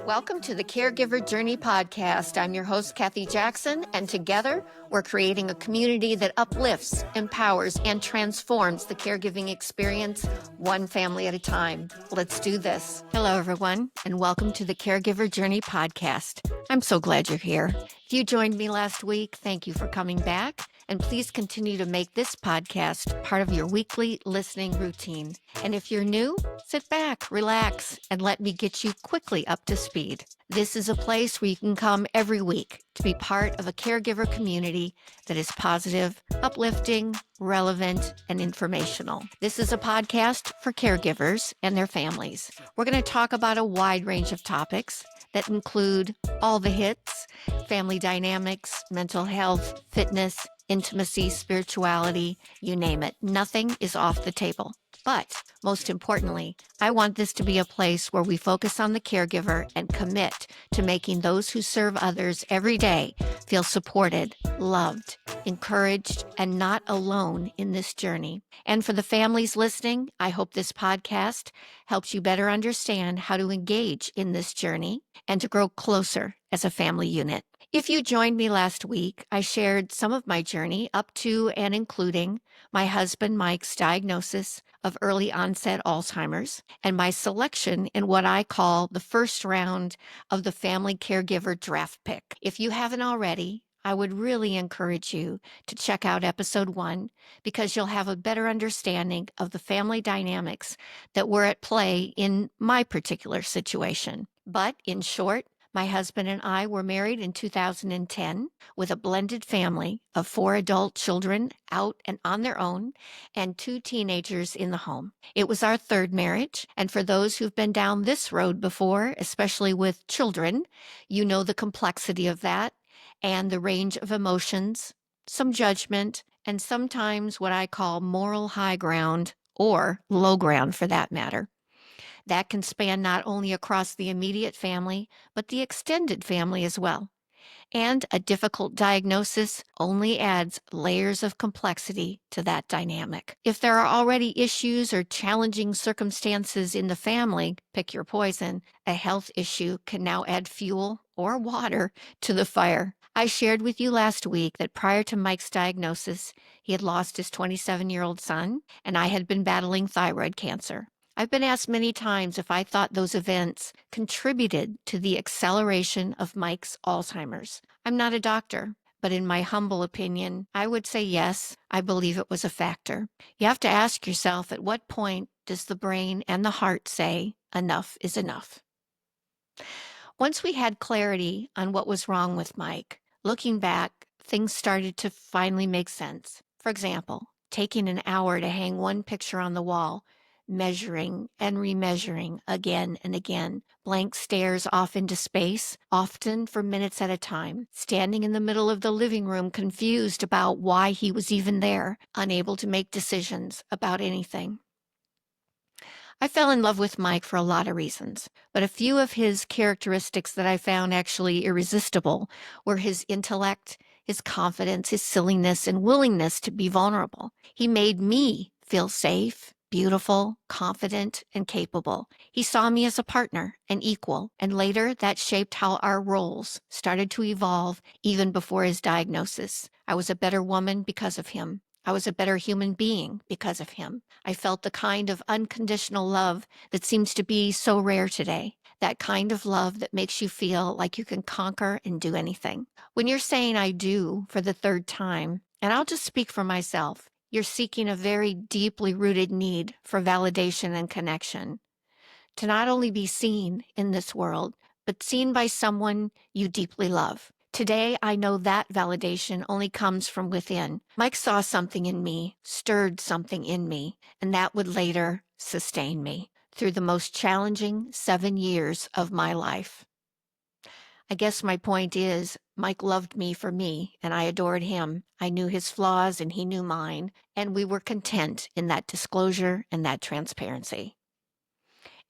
Welcome to the Caregiver Journey podcast. I'm your host, Kathy Jackson, and together we're creating a community that uplifts, empowers, and transforms the caregiving experience one family at a time. Let's do this. Hello, everyone, and welcome to the Caregiver Journey podcast. I'm so glad you're here. If you joined me last week, thank you for coming back. And please continue to make this podcast part of your weekly listening routine. And if you're new, sit back, relax, and let me get you quickly up to speed. This is a place where you can come every week to be part of a caregiver community that is positive, uplifting, relevant, and informational. This is a podcast for caregivers and their families. We're going to talk about a wide range of topics that include all the hits, family dynamics, mental health, fitness, intimacy, spirituality, you name it. Nothing is off the table. But most importantly, I want this to be a place where we focus on the caregiver and commit to making those who serve others every day feel supported, loved, encouraged, and not alone in this journey. And for the families listening, I hope this podcast helps you better understand how to engage in this journey and to grow closer as a family unit. If you joined me last week, I shared some of my journey up to and including my husband Mike's diagnosis of early onset Alzheimer's and my selection in what I call the first round of the family caregiver draft pick. If you haven't already, I would really encourage you to check out episode 1 because you'll have a better understanding of the family dynamics that were at play in my particular situation. But in short, my husband and I were married in 2010 with a blended family of 4 adult children out and on their own and 2 teenagers in the home. It was our third marriage, and for those who've been down this road before, especially with children, you know the complexity of that and the range of emotions, some judgment, and sometimes what I call moral high ground or low ground for that matter. That can span not only across the immediate family, but the extended family as well. And a difficult diagnosis only adds layers of complexity to that dynamic. If there are already issues or challenging circumstances in the family, pick your poison, a health issue can now add fuel or water to the fire. I shared with you last week that prior to Mike's diagnosis, he had lost his 27-year-old son, and I had been battling thyroid cancer. I've been asked many times if I thought those events contributed to the acceleration of Mike's Alzheimer's. I'm not a doctor, but in my humble opinion, I would say yes, I believe it was a factor. You have to ask yourself, at what point does the brain and the heart say, enough is enough? Once we had clarity on what was wrong with Mike, looking back, things started to finally make sense. For example, taking an hour to hang one picture on the wall, measuring and remeasuring again and again, blank stares off into space, often for minutes at a time, standing in the middle of the living room confused about why he was even there, unable to make decisions about anything. I fell in love with Mike for a lot of reasons, but a few of his characteristics that I found actually irresistible were his intellect, his confidence, his silliness, and willingness to be vulnerable. He made me feel safe, beautiful, confident, and capable. He saw me as a partner, an equal, and later that shaped how our roles started to evolve even before his diagnosis. I was a better woman because of him. I was a better human being because of him. I felt the kind of unconditional love that seems to be so rare today. That kind of love that makes you feel like you can conquer and do anything. When you're saying I do for the third time, and I'll just speak for myself, you're seeking a very deeply rooted need for validation and connection. To not only be seen in this world, but seen by someone you deeply love. Today, I know that validation only comes from within. Mike saw something in me, stirred something in me, and that would later sustain me through the most challenging 7 years of my life. I guess my point is, Mike loved me for me, and I adored him. I knew his flaws, and he knew mine, and we were content in that disclosure and that transparency.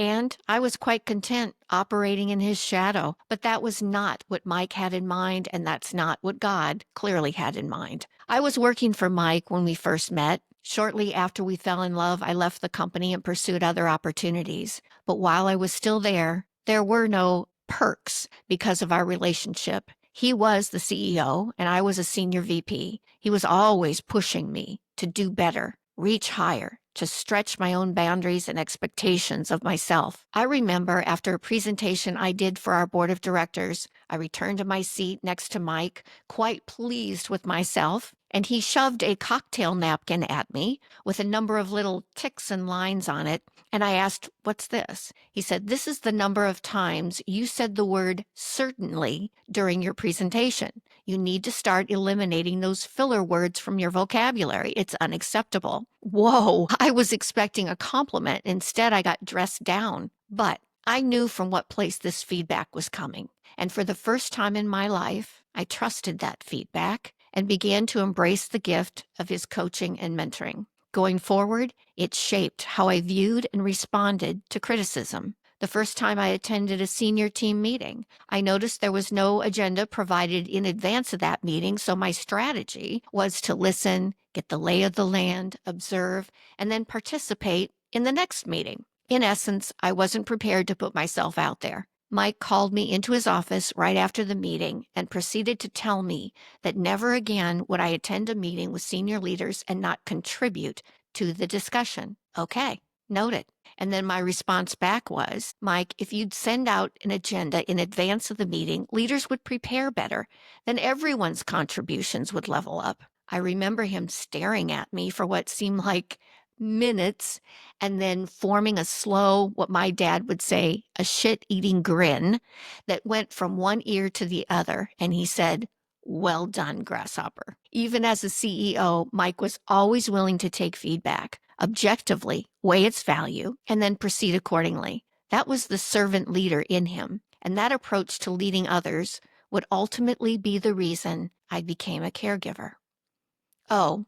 And I was quite content operating in his shadow, but that was not what Mike had in mind, and that's not what God clearly had in mind. I was working for Mike when we first met. Shortly after we fell in love, I left the company and pursued other opportunities. But while I was still there were no perks because of our relationship. He was the CEO and I was a senior VP. He was always pushing me to do better, reach higher, to stretch my own boundaries and expectations of myself. I remember after a presentation I did for our board of directors, I returned to my seat next to Mike, quite pleased with myself, and he shoved a cocktail napkin at me with a number of little ticks and lines on it. And I asked, "What's this?" He said, "This is the number of times you said the word certainly during your presentation. You need to start eliminating those filler words from your vocabulary. It's unacceptable." Whoa, I was expecting a compliment. Instead, I got dressed down. But I knew from what place this feedback was coming. And for the first time in my life, I trusted that feedback and began to embrace the gift of his coaching and mentoring. Going forward, it shaped how I viewed and responded to criticism. The first time I attended a senior team meeting, I noticed there was no agenda provided in advance of that meeting, so my strategy was to listen, get the lay of the land, observe, and then participate in the next meeting. In essence, I wasn't prepared to put myself out there. Mike called me into his office right after the meeting and proceeded to tell me that never again would I attend a meeting with senior leaders and not contribute to the discussion. Okay, noted. And then my response back was, "Mike, if you'd send out an agenda in advance of the meeting, leaders would prepare better. Then everyone's contributions would level up." I remember him staring at me for what seemed like minutes and then forming a slow, what my dad would say, a shit-eating grin that went from one ear to the other. And he said, "Well done, Grasshopper." Even as a CEO, Mike was always willing to take feedback, objectively weigh its value, and then proceed accordingly. That was the servant leader in him. And that approach to leading others would ultimately be the reason I became a caregiver. Oh,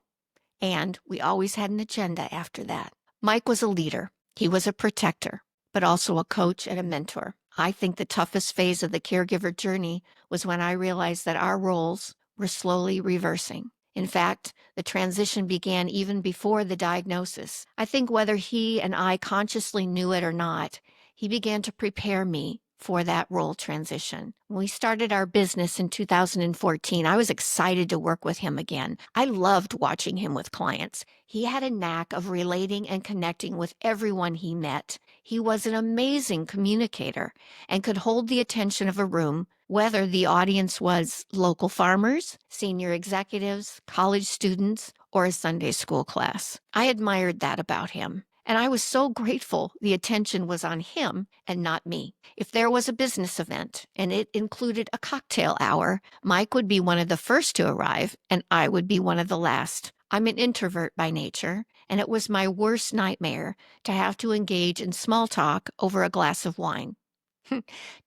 and we always had an agenda after that. Mike was a leader. He was a protector, but also a coach and a mentor. I think the toughest phase of the caregiver journey was when I realized that our roles were slowly reversing. In fact, the transition began even before the diagnosis. I think whether he and I consciously knew it or not, he began to prepare me for that role transition. When we started our business in 2014, I was excited to work with him again. I loved watching him with clients. He had a knack of relating and connecting with everyone he met. He was an amazing communicator and could hold the attention of a room, whether the audience was local farmers, senior executives, college students, or a Sunday school class. I admired that about him. And I was so grateful the attention was on him and not me. If there was a business event and it included a cocktail hour, Mike would be one of the first to arrive and I would be one of the last. I'm an introvert by nature, and it was my worst nightmare to have to engage in small talk over a glass of wine.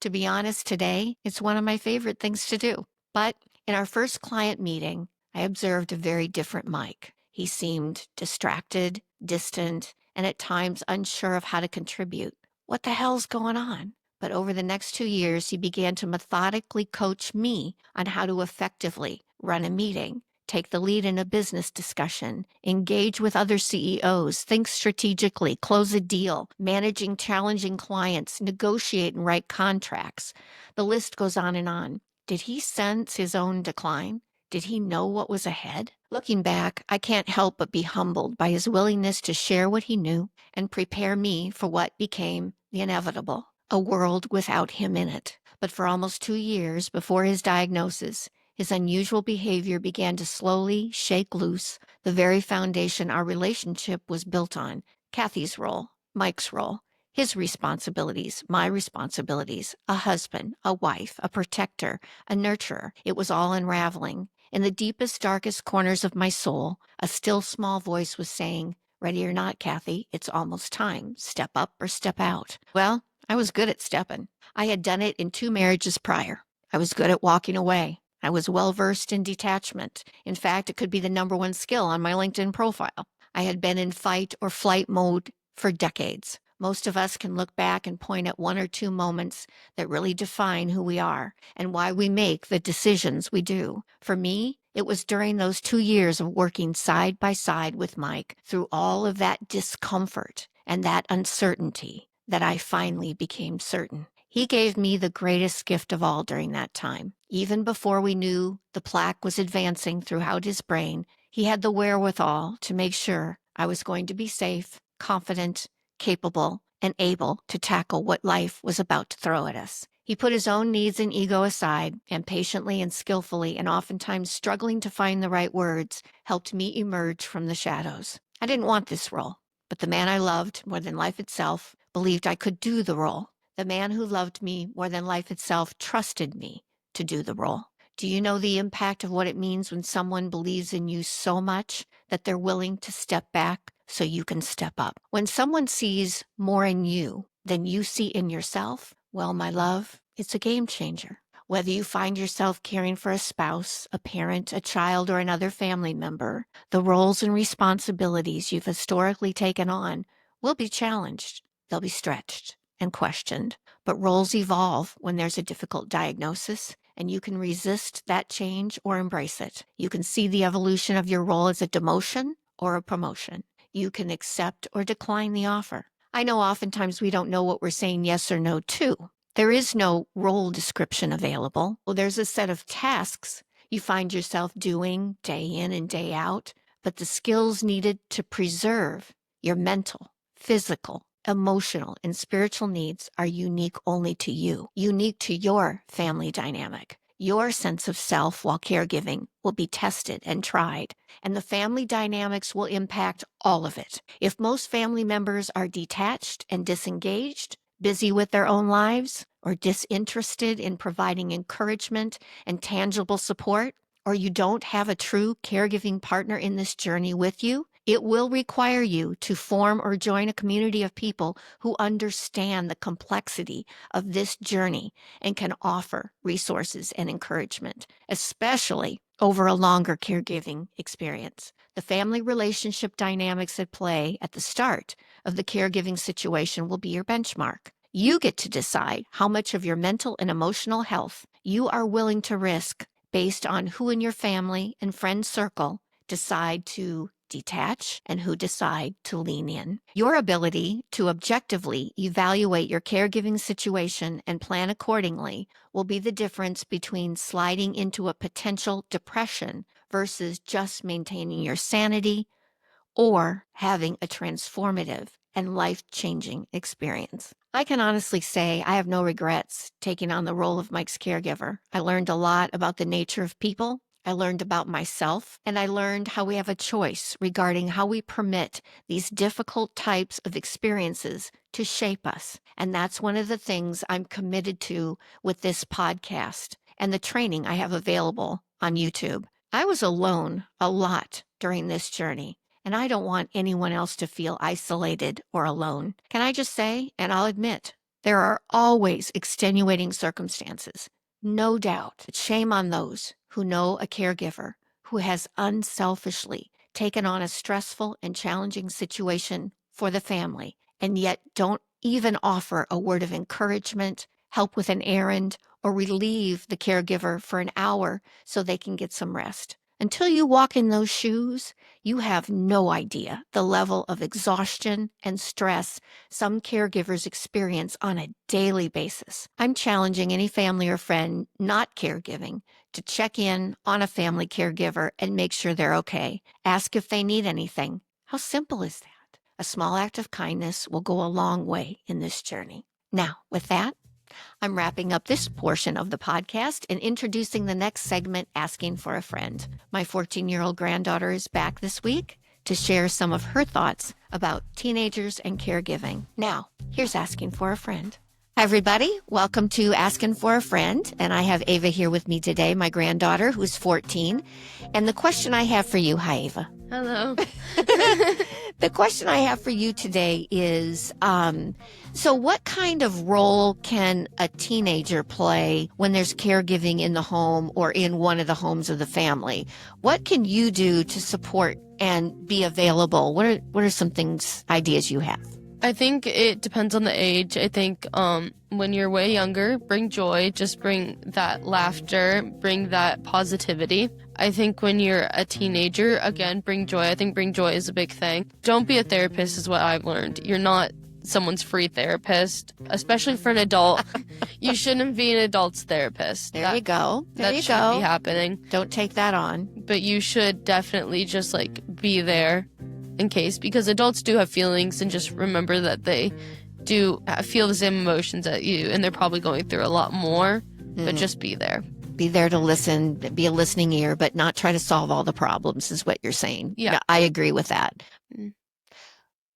To be honest, today, it's one of my favorite things to do. But in our first client meeting, I observed a very different Mike. He seemed distracted, distant, and at times unsure of how to contribute. What the hell's going on? But over the next 2 years, he began to methodically coach me on how to effectively run a meeting, take the lead in a business discussion, engage with other CEOs, think strategically, close a deal, managing challenging clients, negotiate and write contracts. The list goes on and on. Did he sense his own decline? Did he know what was ahead? Looking back, I can't help but be humbled by his willingness to share what he knew and prepare me for what became the inevitable, a world without him in it. But for almost 2 years before his diagnosis, his unusual behavior began to slowly shake loose the very foundation our relationship was built on. Kathy's role, Mike's role, his responsibilities, my responsibilities, a husband, a wife, a protector, a nurturer. It was all unraveling. In the deepest, darkest corners of my soul, a still small voice was saying, "Ready or not, Kathy, it's almost time. Step up or step out." Well, I was good at stepping. I had done it in 2 marriages prior. I was good at walking away. I was well-versed in detachment. In fact, it could be the #1 skill on my LinkedIn profile. I had been in fight or flight mode for decades. Most of us can look back and point at 1 or 2 moments that really define who we are and why we make the decisions we do. For me, it was during those 2 years of working side by side with Mike through all of that discomfort and that uncertainty that I finally became certain. He gave me the greatest gift of all during that time. Even before we knew the plaque was advancing throughout his brain, he had the wherewithal to make sure I was going to be safe, confident, capable, and able to tackle what life was about to throw at us. He put his own needs and ego aside, and patiently and skillfully, and oftentimes struggling to find the right words, helped me emerge from the shadows. I didn't want this role, but the man I loved more than life itself believed I could do the role. The man who loved me more than life itself trusted me to do the role. Do you know the impact of what it means when someone believes in you so much that they're willing to step back so you can step up? When someone sees more in you than you see in yourself, well, my love, it's a game changer. Whether you find yourself caring for a spouse, a parent, a child, or another family member, the roles and responsibilities you've historically taken on will be challenged. They'll be stretched and questioned. But roles evolve when there's a difficult diagnosis, and you can resist that change or embrace it. You can see the evolution of your role as a demotion or a promotion. You can accept or decline the offer. I know oftentimes we don't know what we're saying yes or no to. There is no role description available. Well, there's a set of tasks you find yourself doing day in and day out, but the skills needed to preserve your mental, physical, emotional, and spiritual needs are unique only to you, unique to your family dynamic. Your sense of self while caregiving will be tested and tried, and the family dynamics will impact all of it. If most family members are detached and disengaged, busy with their own lives, or disinterested in providing encouragement and tangible support, or you don't have a true caregiving partner in this journey with you, it will require you to form or join a community of people who understand the complexity of this journey and can offer resources and encouragement, especially over a longer caregiving experience. The family relationship dynamics at play at the start of the caregiving situation will be your benchmark. You get to decide how much of your mental and emotional health you are willing to risk based on who in your family and friend circle decide to detach and who decide to lean in. Your ability to objectively evaluate your caregiving situation and plan accordingly will be the difference between sliding into a potential depression versus just maintaining your sanity or having a transformative and life-changing experience. I can honestly say I have no regrets taking on the role of Mike's caregiver. I learned a lot about the nature of people. I learned about myself, and I learned how we have a choice regarding how we permit these difficult types of experiences to shape us. And that's one of the things I'm committed to with this podcast and the training I have available on YouTube. I was alone a lot during this journey, and I don't want anyone else to feel isolated or alone. Can I just say, and I'll admit, there are always extenuating circumstances. No doubt. Shame on those who know a caregiver who has unselfishly taken on a stressful and challenging situation for the family and yet don't even offer a word of encouragement, help with an errand, or relieve the caregiver for an hour so they can get some rest. Until you walk in those shoes, you have no idea the level of exhaustion and stress some caregivers experience on a daily basis. I'm challenging any family or friend not caregiving to check in on a family caregiver and make sure they're okay. Ask if they need anything. How simple is that? A small act of kindness will go a long way in this journey. Now, with that, I'm wrapping up this portion of the podcast and introducing the next segment, Asking for a Friend. My 14-year-old granddaughter is back this week to share some of her thoughts about teenagers and caregiving. Now, here's Asking for a Friend. Hi, everybody. Welcome to Asking for a Friend. And I have Ava here with me today, my granddaughter, who's 14. And the question I have for you, hi, Ava. Hello. The question I have for you today is, so what kind of role can a teenager play when there's caregiving in the home or in one of the homes of the family? What can you do to support and be available? What are some things, ideas you have? I think it depends on the age. I think when you're way younger, bring joy, just bring that laughter, bring that positivity. I think when you're a teenager, again, bring joy. I think bring joy is a big thing. Don't be a therapist is what I've learned. You're not someone's free therapist, especially for an adult. You shouldn't be an adult's therapist. There you go. That shouldn't be happening. Don't take that on. But you should definitely just like be there in case, because adults do have feelings, and just remember that they do feel the same emotions at you, and they're probably going through a lot more, but just be there. Be there to listen, be a listening ear, but not try to solve all the problems is what you're saying. Yeah. I agree with that.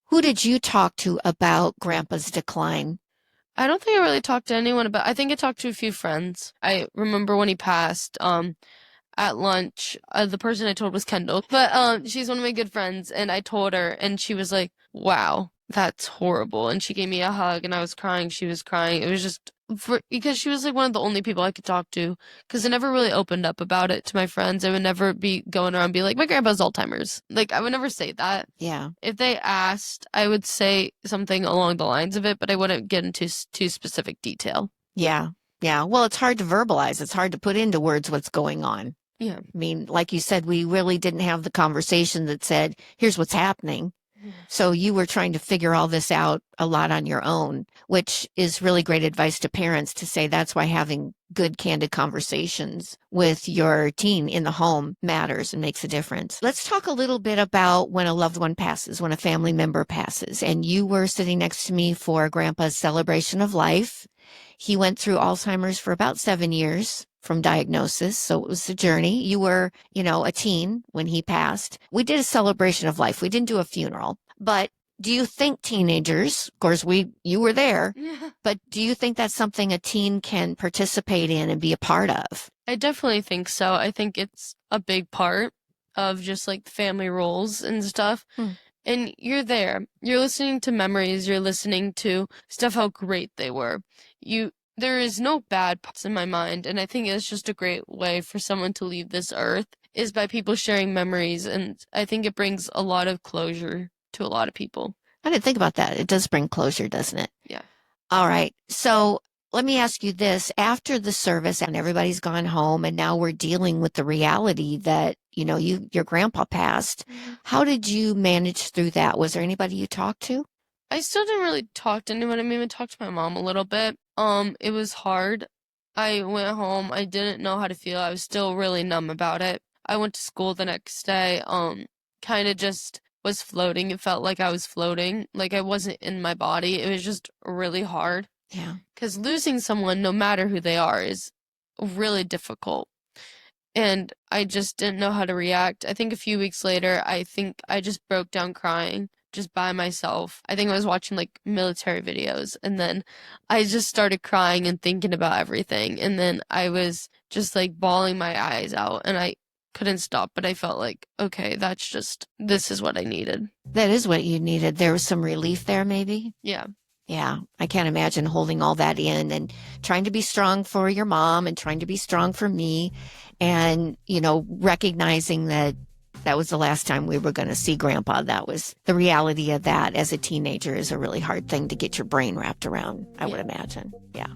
Who did you talk to about Grandpa's decline? I don't think I really talked to anyone about. I think I talked to a few friends. I remember when he passed. At lunch, the person I told was Kendall, but she's one of my good friends, and I told her, and she was like, "Wow, that's horrible," and she gave me a hug, and I was crying. She was crying. It was just because she was like one of the only people I could talk to, because I never really opened up about it to my friends. I would never be going around and be like, "My grandpa's Alzheimer's." Like, I would never say that. Yeah. If they asked, I would say something along the lines of it, but I wouldn't get into too specific detail. Yeah. Yeah. Well, it's hard to verbalize. It's hard to put into words what's going on. Yeah. I mean, like you said, we really didn't have the conversation that said, here's what's happening. So you were trying to figure all this out a lot on your own, which is really great advice to parents to say that's why having good, candid conversations with your teen in the home matters and makes a difference. Let's talk a little bit about when a loved one passes, when a family member passes. And you were sitting next to me for Grandpa's celebration of life. He went through Alzheimer's for about 7 years from diagnosis. So it was a journey. You were, a teen when he passed. We did a celebration of life. We didn't do a funeral. But do you think teenagers, of course, you were there, but do you think that's something a teen can participate in and be a part of? I definitely think so. I think it's a big part of just like family roles and stuff. And you're there. You're listening to memories. You're listening to stuff, how great they were. There is no bad parts in my mind, and I think it's just a great way for someone to leave this earth is by people sharing memories, and I think it brings a lot of closure to a lot of people. I didn't think about that. It does bring closure, doesn't it? Yeah. All right. So let me ask you this. After the service and everybody's gone home and now we're dealing with the reality that, your grandpa passed, how did you manage through that? Was there anybody you talked to? I still didn't really talk to anyone. I mean, I talked to my mom a little bit. It was hard. I went home. I didn't know how to feel. I was still really numb about it. I went to school the next day. Kind of just was floating. It felt like I was floating, like I wasn't in my body. It was just really hard. Yeah. Because losing someone, no matter who they are, is really difficult. And I just didn't know how to react. I think a few weeks later, I think I just broke down crying just by myself. I think I was watching like military videos, and then I just started crying and thinking about everything. And then I was just like bawling my eyes out, and I couldn't stop, but I felt like, okay, this is what I needed. That is what you needed. There was some relief there, maybe? Yeah. Yeah, I can't imagine holding all that in and trying to be strong for your mom and trying to be strong for me and, recognizing that was the last time we were going to see Grandpa. That was the reality of that as a teenager is a really hard thing to get your brain wrapped around, I would imagine. Yeah.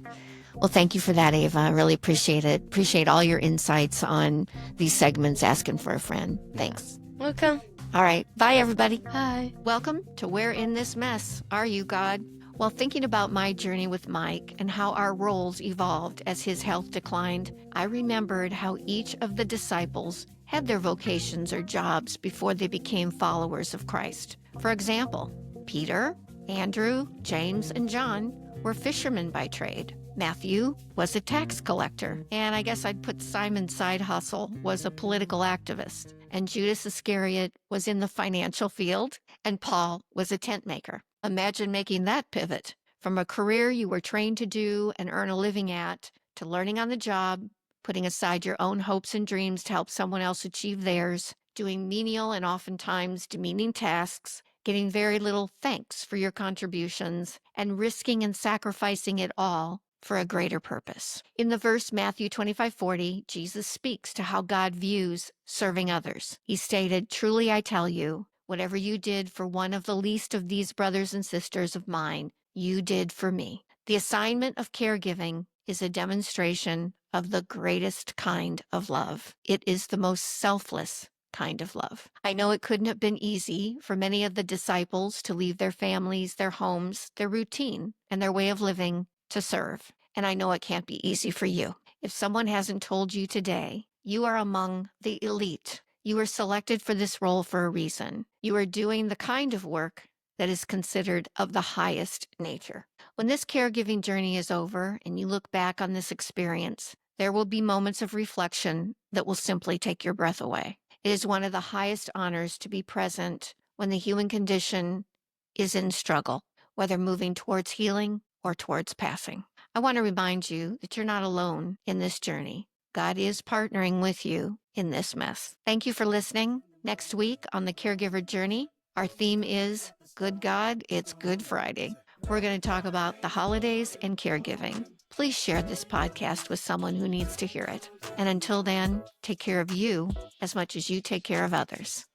Well, thank you for that, Ava. I really appreciate it. Appreciate all your insights on these segments, Asking for a Friend. Thanks. Welcome. All right. Bye, everybody. Bye. Welcome to Where in This Mess Are You, God? While thinking about my journey with Mike and how our roles evolved as his health declined, I remembered how each of the disciples had their vocations or jobs before they became followers of Christ. For example, Peter, Andrew, James, and John were fishermen by trade. Matthew was a tax collector, and I guess I'd put Simon's side hustle was a political activist, and Judas Iscariot was in the financial field, and Paul was a tent maker. Imagine making that pivot from a career you were trained to do and earn a living at to learning on the job, putting aside your own hopes and dreams to help someone else achieve theirs, doing menial and oftentimes demeaning tasks, getting very little thanks for your contributions, and risking and sacrificing it all for a greater purpose. In the verse Matthew 25:40, Jesus speaks to how God views serving others. He stated, "Truly I tell you, whatever you did for one of the least of these brothers and sisters of mine, you did for me." The assignment of caregiving is a demonstration of the greatest kind of love. It is the most selfless, kind of love. I know it couldn't have been easy for many of the disciples to leave their families, their homes, their routine, and their way of living to serve. And I know it can't be easy for you. If someone hasn't told you today, you are among the elite. You were selected for this role for a reason. You are doing the kind of work that is considered of the highest nature. When this caregiving journey is over and you look back on this experience, there will be moments of reflection that will simply take your breath away. It is one of the highest honors to be present when the human condition is in struggle, whether moving towards healing or towards passing. I want to remind you that you're not alone in this journey. God is partnering with you in this mess. Thank you for listening. Next week on the Caregiver Journey, our theme is Good God, It's Good Friday. We're going to talk about the holidays and caregiving. Please share this podcast with someone who needs to hear it. And until then, take care of you as much as you take care of others.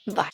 Bye.